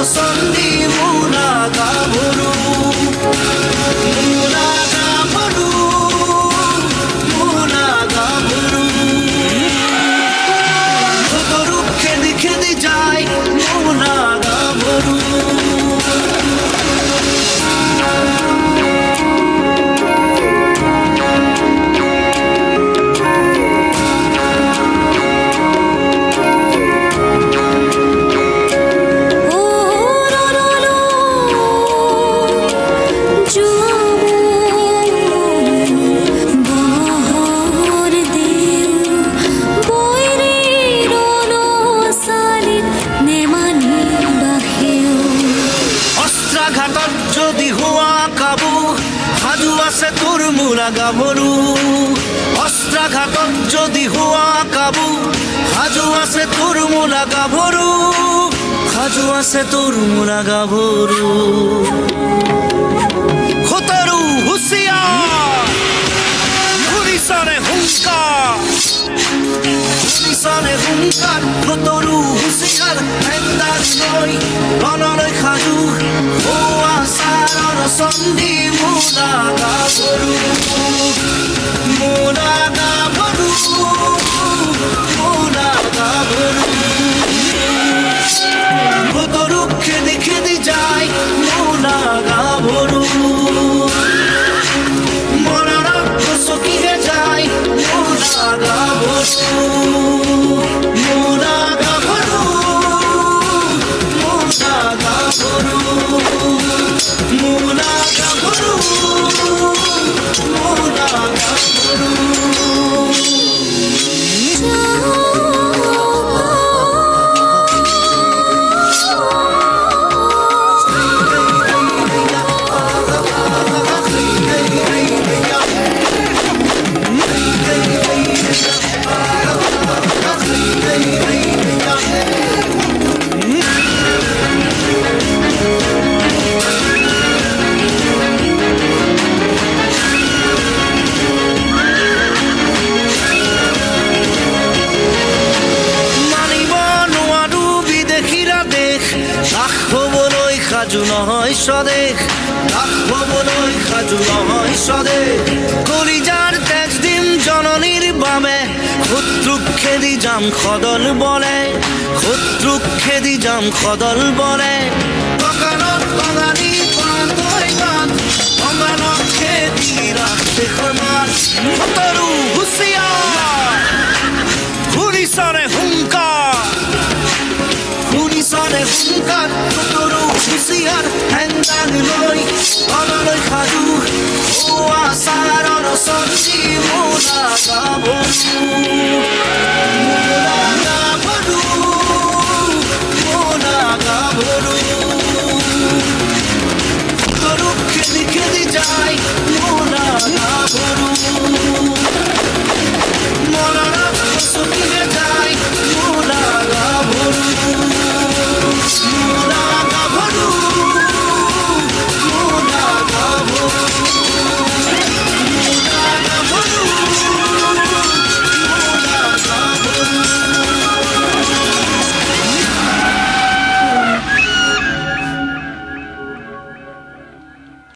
সন্ধি মুনা গাভৰু মুনা গাভৰু মুনা গাভৰু গৰু খেদি খেদি যায় মুনা গাভৰু গাভৰু অস্ত্ৰাঘাতত যদি হোৱা কাবু সাজু আছে তোৰ মোলা গাভৰু সাজু আছে তোৰ মোলা গাভৰু খতৰু হুঁচিয়াৰ শুনিছনে হুংকাৰ শুনিছনে হুংকাৰ খতৰু হুঁচিয়াৰ হেন্দাজ লৈ ৰণলৈ সাজু হোৱা চাৰৰ চন্দী মোলা গাভৰু মোলা গাভৰু মোলা গাভৰু খতৰু খেদি খেদি যায় মোলা গাভৰু মনৰ চকিহে যায় মোলা গাভৰু মোলা গাভৰু মোলা গাভৰু মোলা গাভৰু মোলা গাভৰু সাজু নহয় স্বদেশ ৰাখবলৈ সাজু নহয় স্বদেশ কলিজাৰ তেজ দিম জননীৰ বাবে শত্ৰুক খেদি যাম সদল বলে শত্ৰুক খেদি যাম সদল বলে ককালত কঙালী কঙালত খেদি ৰাখ দেশৰ মাত খতৰু হুঁচিয়াৰ শুনিছনে হুংকাৰ শুনিছনে হুংকাৰ খতৰু হুঁচিয়াৰ হেন্দাজ লৈ ৰণলৈ সাজু হোৱা চাৰৰ চন্দী মোলা গাভৰু মোলা